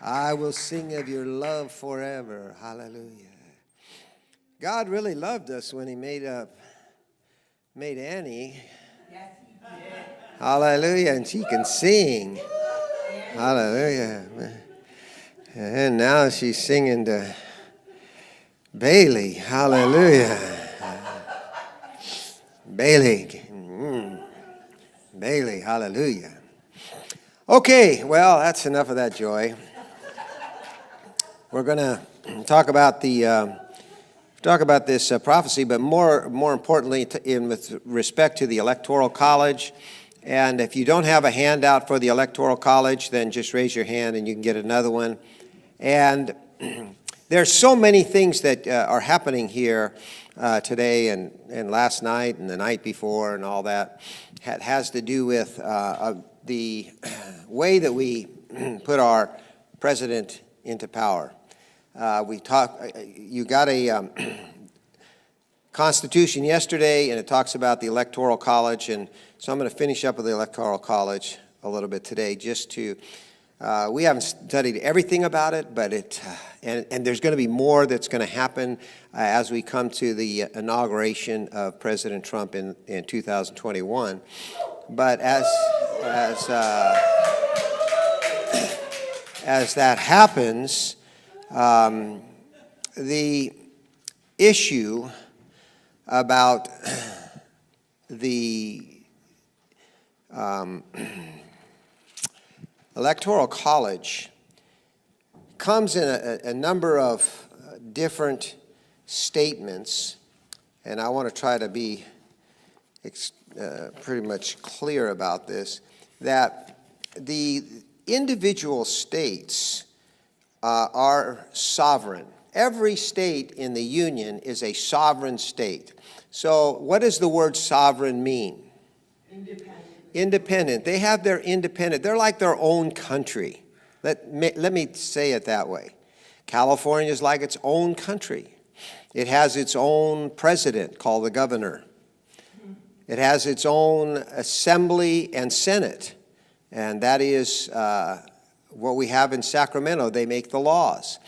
I will sing of your love forever. Hallelujah. God really loved us when he made Annie. Yes, he did. Hallelujah. And she can sing. Hallelujah. And now she's singing to Bailey. Hallelujah. Bailey. Bailey. Hallelujah. Okay, well, that's enough of that joy. We're going to talk about this prophecy, but more importantly, with respect to the Electoral College. And if you don't have a handout for the Electoral College, then just raise your hand and you can get another one. And there's so many things that are happening here today and last night and the night before and all that. It has to do with the way that we put our president into power. You got a Constitution yesterday, and it talks about the Electoral College, and so I'm going to finish up with the Electoral College a little bit today, just to, we haven't studied everything about it, but and there's going to be more that's going to happen as we come to the inauguration of President Trump in 2021. But as that happens, the issue about the Electoral College comes in a number of different statements, and I want to try to be pretty much clear about this, that the individual states are sovereign. Every state in the Union is a sovereign state. So what does the word sovereign mean? Independent. They have their independent. They're like their own country. Let me say it that way. California is like its own country. It has its own president called the governor. It has its own assembly and senate. And that is what we have in Sacramento. They make the laws.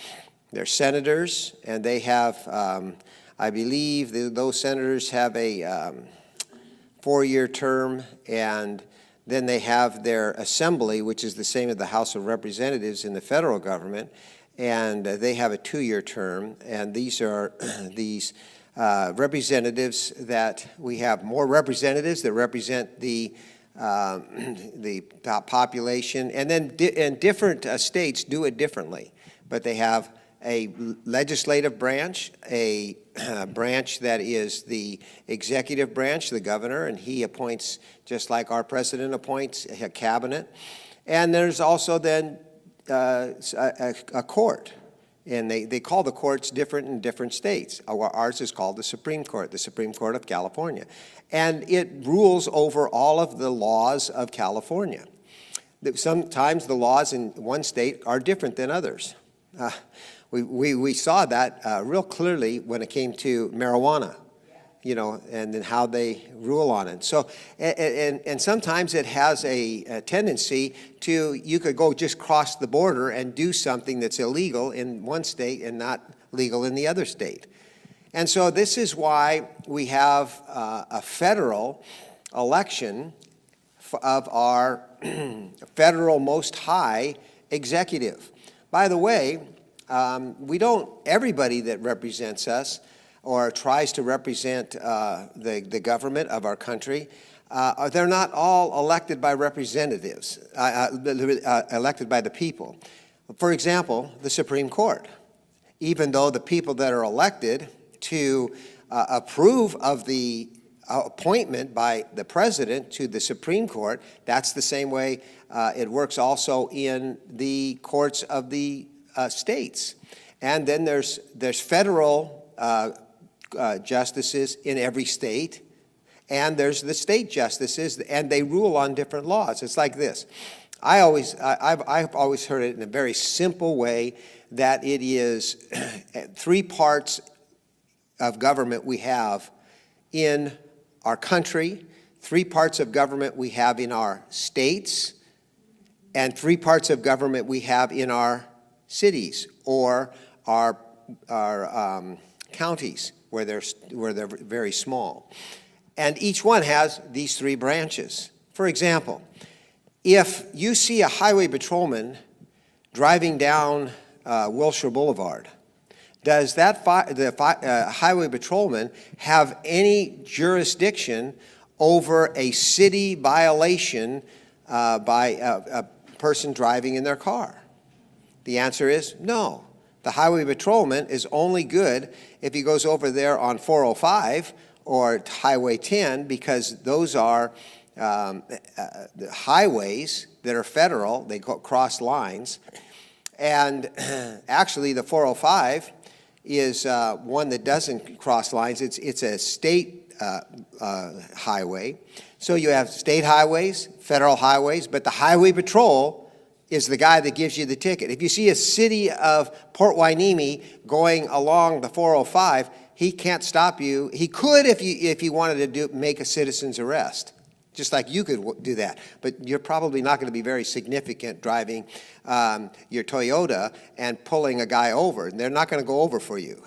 They're senators, and they have, I believe, those senators have a 4-year term, and then they have their assembly, which is the same as the House of Representatives in the federal government, and they have a 2-year term. And these are these representatives that we have more representatives that represent the population, and then and different states do it differently, but they have a legislative branch, a branch that is the executive branch, the governor, and he appoints, just like our president appoints, a cabinet. And there's also then a court, and they call the courts different in different states. Ours is called the Supreme Court of California. And it rules over all of the laws of California. Sometimes the laws in one state are different than others. We saw that real clearly when it came to marijuana, and then how they rule on it. So, and sometimes it has a tendency to, you could go just cross the border and do something that's illegal in one state and not legal in the other state. And so this is why we have a federal election of our federal most high executive. By the way, everybody that represents us or tries to represent the government of our country, they're not all elected by representatives, elected by the people. For example, the Supreme Court. Even though the people that are elected to approve of the appointment by the president to the Supreme Court, that's the same way it works also in the courts of the states. And then there's federal justices in every state, and there's the state justices, and they rule on different laws. It's like this. I've always heard it in a very simple way, that it is 3 parts of government we have in our country, 3 parts of government we have in our states, and 3 parts of government we have in our cities or our counties where they're very small. And each one has these three branches. For example, if you see a highway patrolman driving down Wilshire Boulevard, does that highway patrolman have any jurisdiction over a city violation by a person driving in their car? The answer is no. The highway patrolman is only good if he goes over there on 405 or Highway 10, because those are highways that are federal. They cross lines. And actually, the 405 is one that doesn't cross lines. It's a state highway. So you have state highways, federal highways, but the highway patrol is the guy that gives you the ticket. If you see a city of Port Hueneme going along the 405, he can't stop you. He could if you wanted to make a citizen's arrest, just like you could do that. But you're probably not going to be very significant driving your Toyota and pulling a guy over. They're not going to go over for you.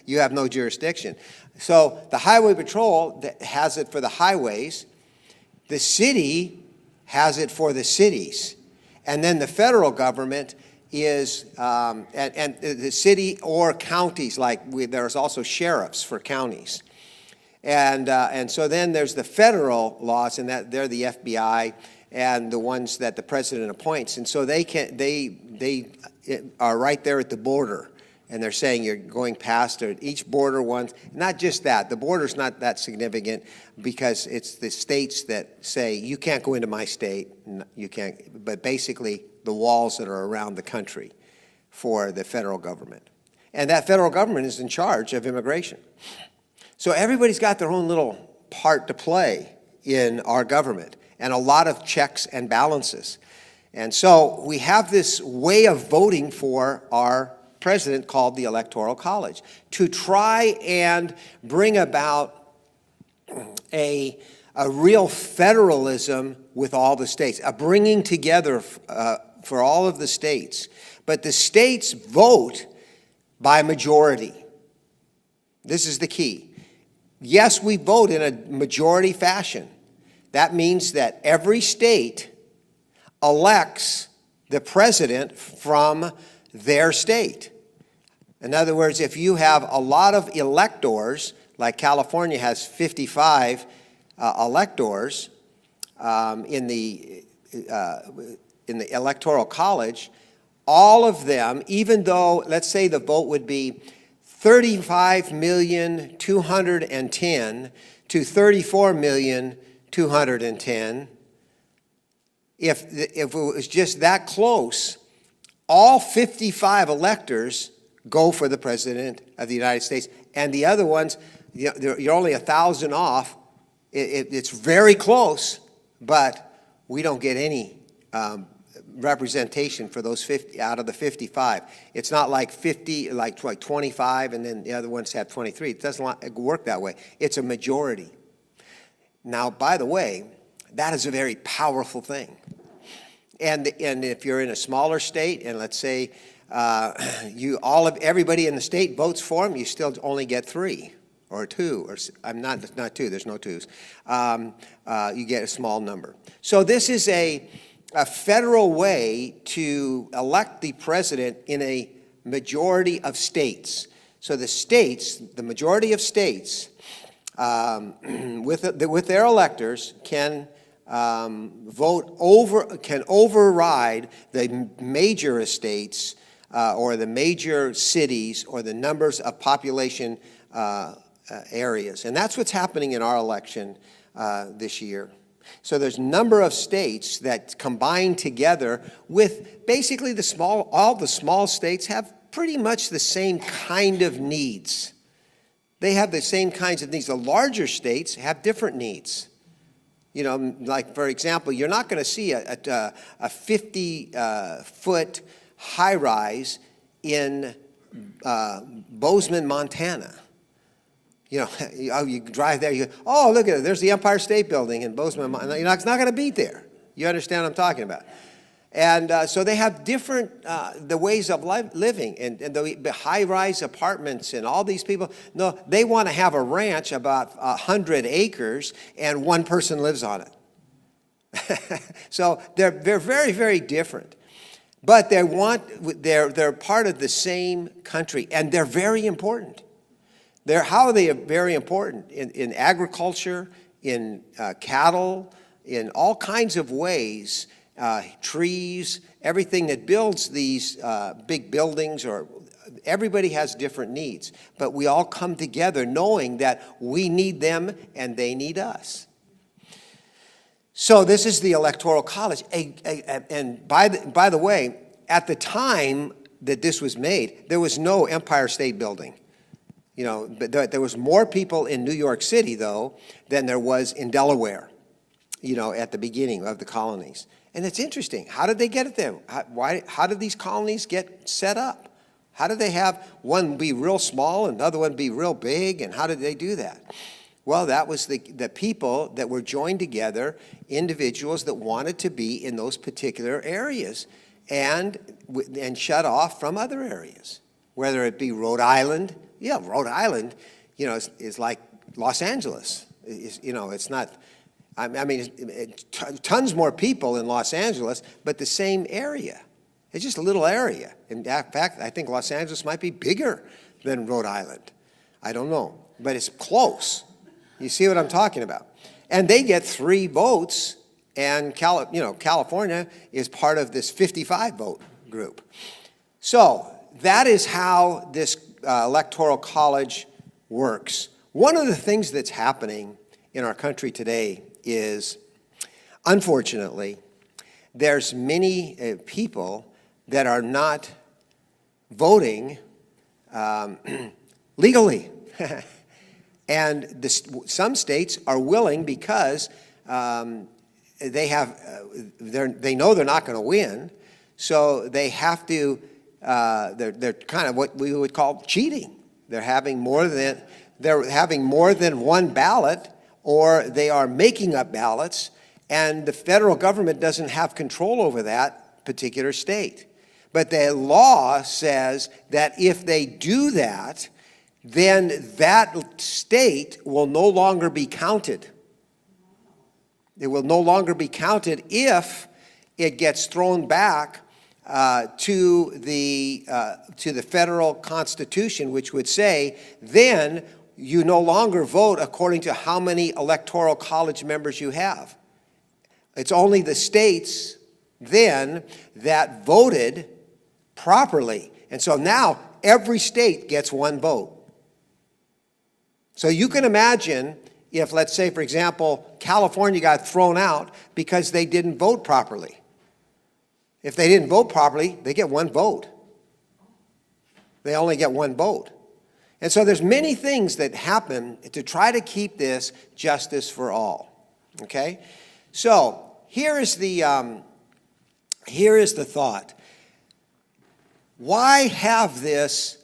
You have no jurisdiction. So the highway patrol has it for the highways. The city has it for the cities. And then the federal government is, and the city or counties, there's also sheriffs for counties. And so then there's the federal laws, and they're the FBI and the ones that the president appoints. And so they are right there at the border. And they're saying you're going past each border once. Not just that. The border's not that significant because it's the states that say, you can't go into my state. You can't. But basically, the walls that are around the country for the federal government. And that federal government is in charge of immigration. So everybody's got their own little part to play in our government, and a lot of checks and balances. And so we have this way of voting for our president called the Electoral College to try and bring about a real federalism with all the states, a bringing together for all of the states. But the states vote by majority. This is the key. Yes, we vote in a majority fashion. That means that every state elects the president from their state. In other words, if you have a lot of electors, like California has 55 electors in the Electoral College, all of them, even though, let's say the vote would be 35,210,000 to 34,210,000, if it was just that close, all 55 electors go for the President of the United States, and the other ones, you're only 1,000 off. It's very close, but we don't get any representation for those 50 out of the 55. It's not like 50, like 25, and then the other ones have 23. It doesn't work that way. It's a majority. Now, by the way, that is a very powerful thing. And if you're in a smaller state, and let's say everybody in the state votes for him, you still only get 3 or 2, or I'm not 2. There's no 2s. You get a small number. So this is a federal way to elect the president in a majority of states. So the states, the majority of states, with their electors can can override the major estates or the major cities or the numbers of population areas. And that's what's happening in our election this year. So there's a number of states that combine together with basically all the small states have pretty much the same kind of needs. They have the same kinds of needs. The larger states have different needs. You know, like, for example, you're not going to see a 50-foot high-rise in Bozeman, Montana. You know, you drive there, you go, oh, look at it, there's the Empire State Building in Bozeman, Montana. It's not going to be there. You understand what I'm talking about? And so they have different the ways of living, and the high-rise apartments and all these people. No, they want to have a ranch about 100 acres, and one person lives on it. So they're very, very different. But they're part of the same country, and they're very important. How are they very important? In agriculture, in cattle, in all kinds of ways. Trees, everything that builds these big buildings, or everybody has different needs. But we all come together knowing that we need them and they need us. So this is the Electoral College. And by the way, at the time that this was made, there was no Empire State Building. You know, but there was more people in New York City, though, than there was in Delaware, you know, at the beginning of the colonies. And it's interesting. How did they get it there? How did these colonies get set up? How did they have one be real small and another one be real big? And how did they do that? Well, that was the people that were joined together, individuals that wanted to be in those particular areas and shut off from other areas, whether it be Rhode Island. Yeah, Rhode Island, you know, is like Los Angeles. You know, it's not. I mean, tons more people in Los Angeles, but the same area. It's just a little area. In fact, I think Los Angeles might be bigger than Rhode Island. I don't know, but it's close. You see what I'm talking about? And they get 3 votes, and California is part of this 55-vote group. So that is how this Electoral College works. One of the things that's happening in our country today is, unfortunately, there's many people that are not voting legally. And some states are willing because they know they're not going to win, so they have to. They're kind of what we would call cheating. They're having more than one ballot, or they are making up ballots, and the federal government doesn't have control over that particular state. But the law says that if they do that, then that state will no longer be counted. It will no longer be counted if it gets thrown back to the federal Constitution, which would say then you no longer vote according to how many Electoral College members you have. It's only the states then that voted properly. And so now every state gets 1 vote. So you can imagine if, let's say, for example, California got thrown out because they didn't vote properly. If they didn't vote properly, they get 1 vote. They only get 1 vote. And so there's many things that happen to try to keep this justice for all. Okay? So here is the thought. Why have this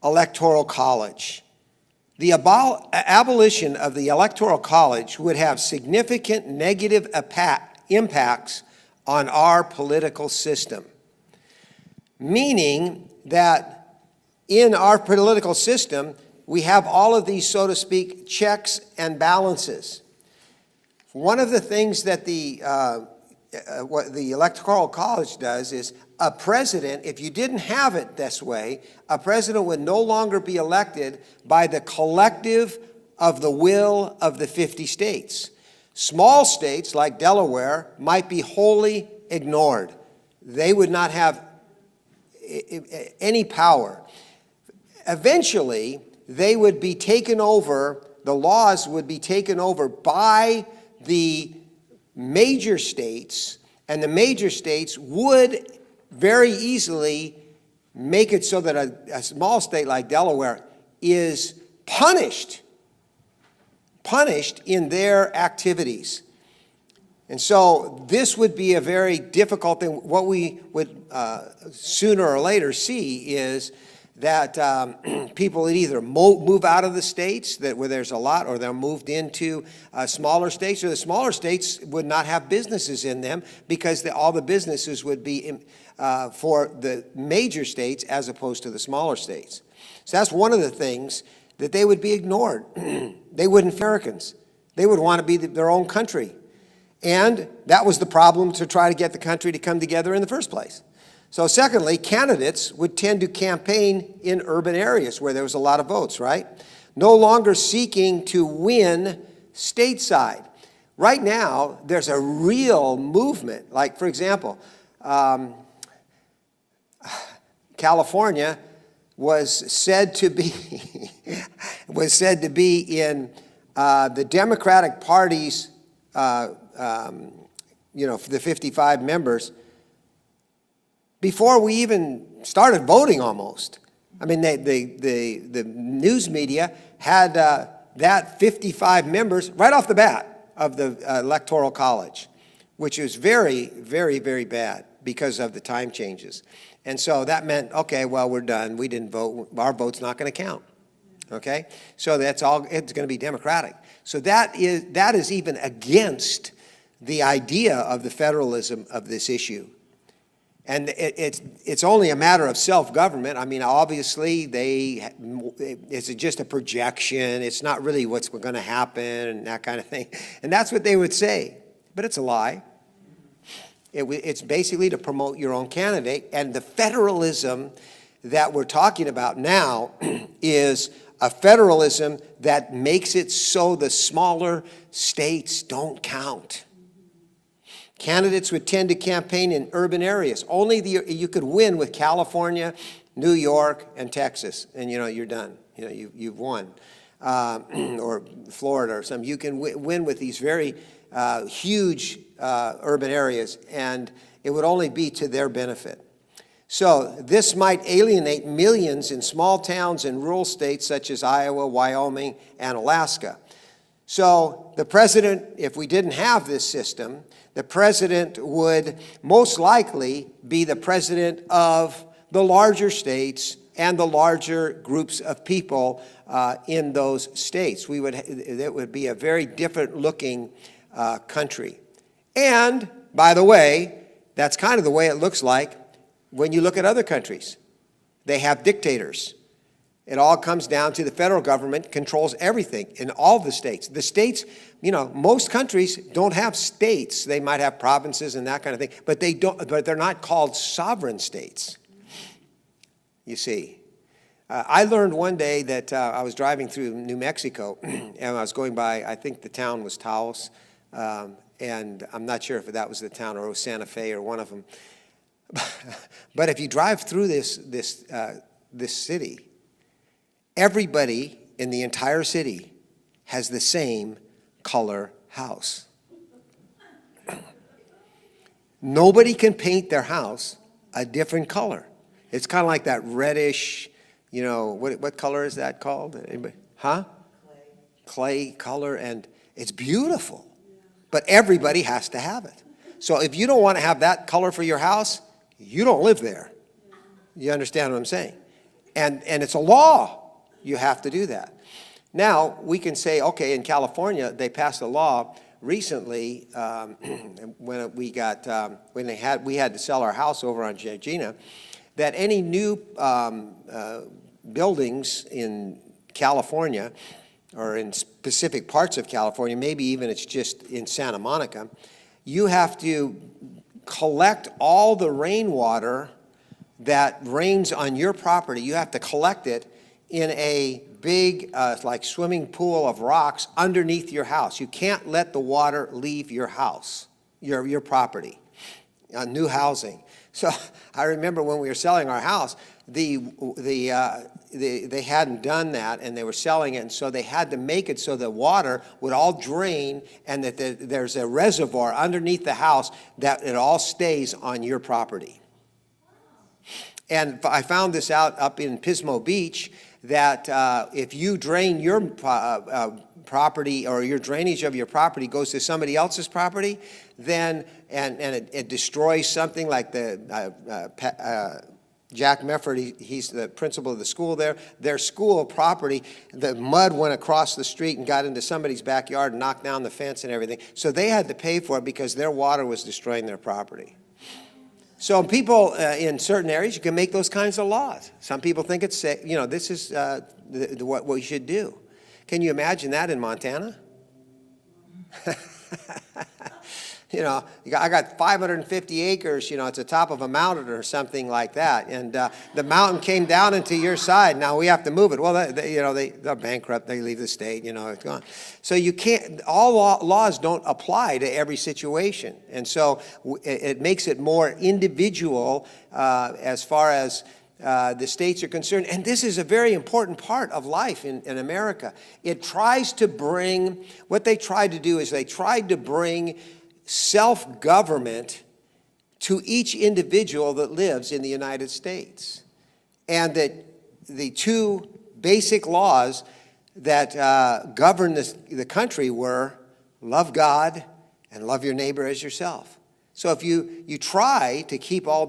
Electoral College? The abolition of the Electoral College would have significant negative impacts on our political system, meaning that in our political system, we have all of these, so to speak, checks and balances. One of the things that what the Electoral College does is a president, if you didn't have it this way, a president would no longer be elected by the collective of the will of the 50 states. Small states like Delaware might be wholly ignored. They would not have any power. Eventually, they would be taken over, the laws would be taken over by the major states, and the major states would very easily make it so that a small state like Delaware is punished in their activities. And so this would be a very difficult thing. What we would sooner or later see is that people would either move out of the states where there's a lot, or they're moved into smaller states, or the smaller states would not have businesses in them because all the businesses would be for the major states as opposed to the smaller states. So that's one of the things that they would be ignored. They wouldn't be Americans. They would want to be their own country. And that was the problem to try to get the country to come together in the first place. So secondly, candidates would tend to campaign in urban areas where there was a lot of votes, right? No longer seeking to win stateside. Right now, there's a real movement. Like, for example, California was said to be in the Democratic Party's, for the 55 members before we even started voting almost. I mean, the news media had that 55 members right off the bat of the Electoral College, which was very, very, very bad because of the time changes. And so that meant, okay, well, we're done. We didn't vote. Our vote's not going to count. Okay? So that's all, it's going to be Democratic. So that is even against the idea of the federalism of this issue. And it's only a matter of self-government. I mean, obviously, it's just a projection. It's not really what's going to happen and that kind of thing. And that's what they would say. But it's a lie. It's basically to promote your own candidate. And the federalism that we're talking about now is a federalism that makes it so the smaller states don't count. Candidates would tend to campaign in urban areas. Only you could win with California, New York, and Texas, and you're done. You've won, or Florida or something. You can win with these very huge urban areas, and it would only be to their benefit. So this might alienate millions in small towns and rural states such as Iowa, Wyoming, and Alaska. So the president, if we didn't have this system, the president would most likely be the president of the larger states and the larger groups of people in those states. It would be a very different looking country. And, by the way, that's kind of the way it looks like when you look at other countries. They have dictators. It all comes down to the federal government controls everything in all the states. The states, most countries don't have states. They might have provinces and that kind of thing, but they're not called sovereign states. You see. I learned one day that I was driving through New Mexico, and I was going by, I think the town was Taos, and I'm not sure if that was the town or it was Santa Fe or one of them. But if you drive through this city, everybody in the entire city has the same color house. Nobody can paint their house a different color. It's kind of like that reddish, what color is that called? Anybody? Huh? Clay color, and it's beautiful. But everybody has to have it. So if you don't want to have that color for your house, you don't live there. You understand what I'm saying? And it's a law. You have to do that. Now, we can say, okay, in California, they passed a law recently when we had to sell our house over on Gina, that any new buildings in California or in specific parts of California, maybe even it's just in Santa Monica, you have to collect all the rainwater that rains on your property. You have to collect it in a big, like swimming pool of rocks underneath your house. You can't let the water leave your house, your property, new housing. So I remember when we were selling our house, they hadn't done that, and they were selling it, and so they had to make it so the water would all drain, and that there's a reservoir underneath the house that it all stays on your property. And I found this out up in Pismo Beach, that if you drain your property, or your drainage of your property goes to somebody else's property, then and it destroys something like the Jack Mefford, he's the principal of the school there. Their school property, the mud went across the street and got into somebody's backyard and knocked down the fence and everything. So they had to pay for it because their water was destroying their property. So people in certain areas, you can make those kinds of laws. Some people think it's, this is what we should do. Can you imagine that in Montana? I got 550 acres, at the top of a mountain or something like that. And the mountain came down into your side. Now we have to move it. Well, they're bankrupt. They leave the state, it's gone. So you can't, all laws don't apply to every situation. And so it makes it more individual as far as the states are concerned. And this is a very important part of life in America. It tries to bring, what they tried to do is they tried to bring self-government to each individual that lives in the United States. And that the two basic laws that govern the country were love God and love your neighbor as yourself. So if you try to keep all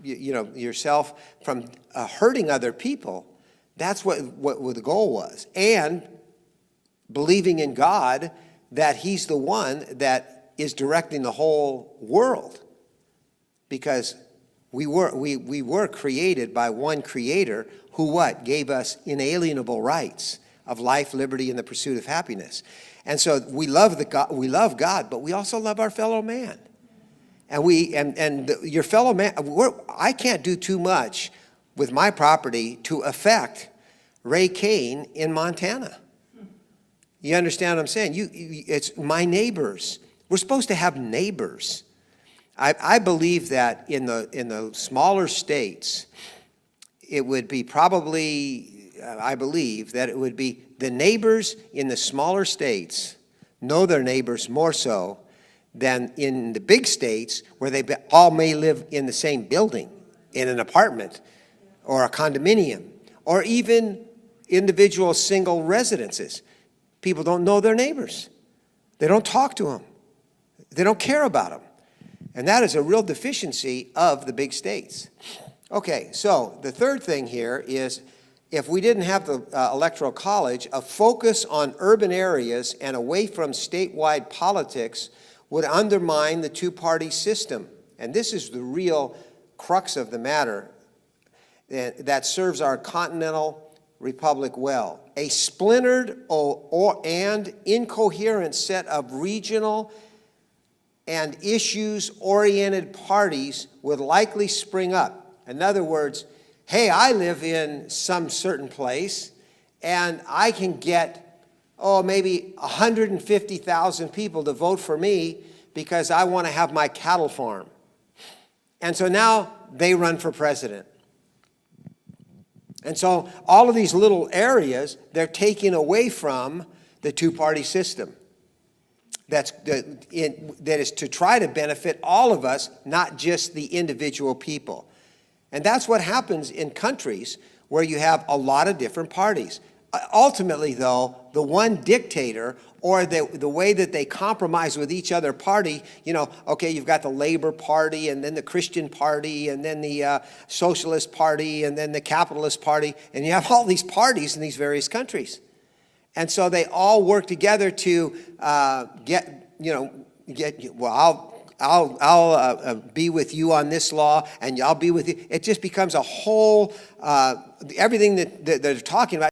yourself from hurting other people, that's what the goal was. And believing in God, that he's the one that is directing the whole world, because we were created by one creator who gave us inalienable rights of life, liberty, and the pursuit of happiness. And so we love God, but we also love our fellow man. And your fellow man, I can't do too much with my property to affect Ray Kane in Montana. You understand what I'm saying? It's my neighbors. We're supposed to have neighbors. I believe that in the smaller states, it would be I believe that it would be the neighbors in the smaller states know their neighbors more so than in the big states where they all may live in the same building, in an apartment or a condominium, or even individual single residences. People don't know their neighbors. They don't talk to them. They don't care about them. And that is a real deficiency of the big states. Okay, so the third thing here is, if we didn't have the Electoral College, a focus on urban areas and away from statewide politics would undermine the two-party system. And this is the real crux of the matter that serves our continental republic well. A splintered and incoherent set of regional and issues-oriented parties would likely spring up. In other words, hey, I live in some certain place, and I can get, maybe 150,000 people to vote for me because I want to have my cattle farm. And so now they run for president. And so all of these little areas, they're taking away from the two-party system. That is to try to benefit all of us, not just the individual people. And that's what happens in countries where you have a lot of different parties. Ultimately, though, the one dictator, or the way that they compromise with each other party, you've got the Labor Party, and then the Christian Party, and then the Socialist Party, and then the Capitalist Party, and you have all these parties in these various countries. And so they all work together to I'll be with you on this law, and I'll be with you. It just becomes a whole, everything that they're talking about